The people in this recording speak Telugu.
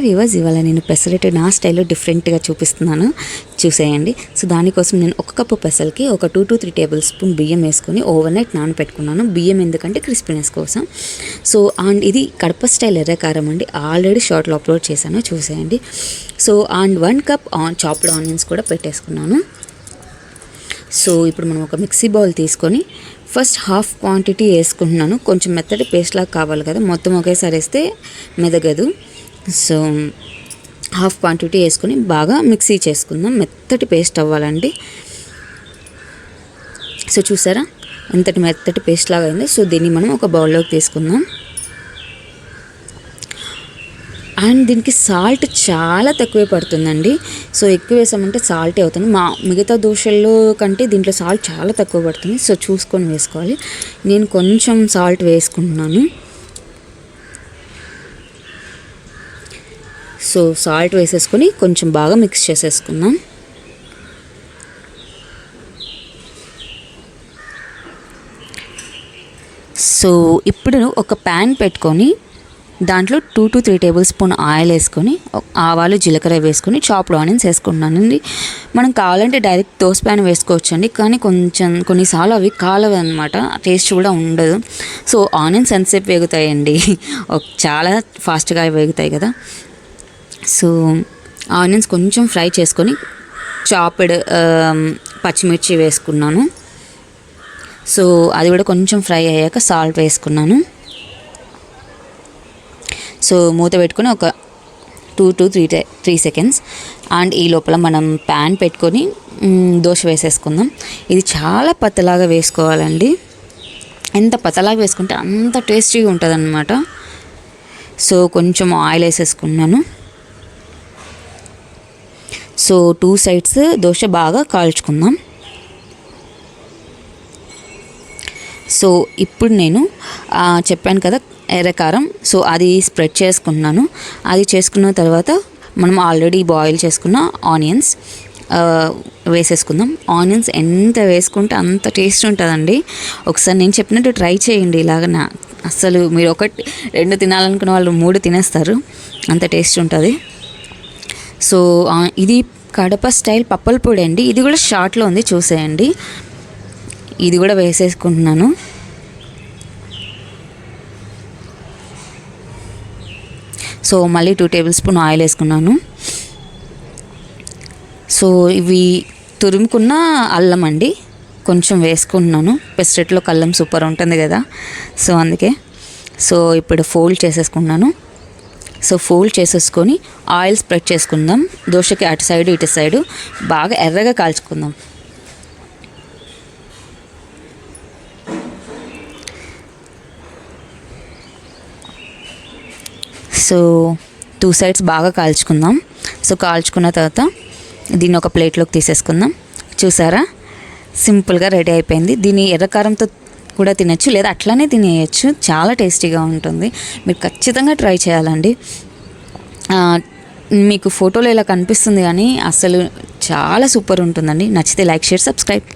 వ్యూవర్స్, ఇవాళ నేను పెసరట్టు నా స్టైల్లో డిఫరెంట్గా చూపిస్తున్నాను, చూసేయండి. సో దానికోసం నేను ఒక కప్పు పెసలకి ఒక 2 to 3 టేబుల్ స్పూన్ బియ్యం వేసుకొని ఓవర్ నైట్ నానబెట్టుకున్నాను. బియ్యం ఎందుకంటే క్రిస్పీనెస్ కోసం. సో అండ్ ఇది కడప స్టైల్ ఎర్రకారం అండి, ఆల్రెడీ షార్ట్లో అప్లోడ్ చేశాను, చూసేయండి. So and 1 cup chopped onions కూడా పెట్టేసుకున్నాను. సో ఇప్పుడు మనం ఒక మిక్సీ బౌల్ తీసుకొని ఫస్ట్ హాఫ్ క్వాంటిటీ వేసుకుంటున్నాను. కొంచెం మెత్తటి పేస్ట్ లాగా కావాలి కదా, మొత్తం ఒకేసారి వేస్తే మెదగదు. సో హాఫ్ క్వాంటిటీ వేసుకొని బాగా మిక్సీ చేసుకుందాం, మెత్తటి పేస్ట్ అవ్వాలండి. సో చూసారా ఎంతటి మెత్తటి పేస్ట్ లాగా అయింది. సో దీన్ని మనం ఒక బౌల్లోకి తీసుకుందాం. అండ్ దీనికి సాల్ట్ చాలా తక్కువే పడుతుందండి. సో ఎక్కువ వేసామంటే సాల్టే అవుతుంది. మిగతా దోశల్లో కంటే దీంట్లో సాల్ట్ చాలా తక్కువ పడుతుంది. సో చూసుకొని వేసుకోవాలి. నేను కొంచెం సాల్ట్ వేసుకుంటున్నాను. సో సాల్ట్ వేసేసుకొని కొంచెం బాగా మిక్స్ చేసేసుకుందాం. సో ఇప్పుడు ఒక ప్యాన్ పెట్టుకొని దాంట్లో 2 to 3 టేబుల్ స్పూన్ ఆయిల్ వేసుకొని ఆవాలు జీలకర్ర వేసుకొని చాప్డ్ ఆనియన్స్ వేసుకుంటున్నానండి. మనం కావాలంటే డైరెక్ట్ దోస ప్యాన్ వేసుకోవచ్చండి, కానీ కొన్నిసార్లు అవి కాలవు అనమాట, టేస్ట్ కూడా ఉండదు. సో ఆనియన్స్ ఎంతసేపు వేగుతాయండి, చాలా ఫాస్ట్గా వేగుతాయి కదా. సో ఆనియన్స్ కొంచెం ఫ్రై చేసుకొని చాప్డ్ పచ్చిమిర్చి వేసుకున్నాను. సో అది కూడా కొంచెం ఫ్రై అయ్యాక సాల్ట్ వేసుకున్నాను. సో మూత పెట్టుకొని ఒక 2 to 3 సెకండ్స్. అండ్ ఈ లోపల మనం ప్యాన్ పెట్టుకొని దోశ వేసేసుకుందాం. ఇది చాలా పతలాగా వేసుకోవాలండి, ఎంత పతలాగా వేసుకుంటే అంత టేస్టీగా ఉంటుంది అన్నమాట. సో కొంచెం ఆయిల్ వేసేసుకున్నాను. సో 2 సైడ్స్ దోశ బాగా కాల్చుకుందాం. సో ఇప్పుడు నేను చెప్పాను కదా ఎర్రకారం, సో అది స్ప్రెడ్ చేసుకుంటున్నాను. అది చేసుకున్న తర్వాత మనం ఆల్రెడీ బాయిల్ చేసుకున్న ఆనియన్స్ వేసేసుకుందాం. ఆనియన్స్ ఎంత వేసుకుంటే అంత టేస్ట్ ఉంటుందండి. ఒకసారి నేను చెప్పినట్టు ట్రై చేయండి. ఇలాగ అస్సలు మీరు 1-2 తినాలనుకున్న వాళ్ళు 3 తినేస్తారు, అంత టేస్ట్ ఉంటుంది. సో ఇది కడప స్టైల్ పప్పల పొడి అండి, ఇది కూడా షార్ట్లో ఉంది, చూసేయండి. ఇది కూడా వేసేసుకుంటున్నాను. సో మళ్ళీ 2 టేబుల్ స్పూన్ ఆయిల్ వేసుకున్నాను. సో ఇవి తురుముకున్న అల్లం అండి, కొంచెం వేసుకుంటున్నాను. పెసరట్లో అల్లం సూపర్ ఉంటుంది కదా, సో అందుకే. సో ఇప్పుడు ఫోల్డ్ చేసేసుకున్నాను. సో ఫోల్డ్ చేసేసుకొని ఆయిల్ స్ప్రెడ్ చేసుకుందాం. దోశకి అటు సైడు ఇటు సైడు బాగా ఎర్రగా కాల్చుకుందాం. సో 2 సైడ్స్ బాగా కాల్చుకుందాం. సో కాల్చుకున్న తర్వాత దీన్ని ఒక ప్లేట్లోకి తీసేసుకుందాం. చూసారా సింపుల్గా రెడీ అయిపోయింది. దీన్ని ఎర్రకారంతో కూడా తినచ్చు, లేదా అట్లానే తినేయచ్చు, చాలా టేస్టీగా ఉంటుంది. మీరు ఖచ్చితంగా ట్రై చేయాలండి. మీకు ఫోటోలో ఇలా కనిపిస్తుంది కానీ అసలు చాలా సూపర్ ఉంటుందండి. నచ్చితే లైక్, షేర్, సబ్స్క్రైబ్.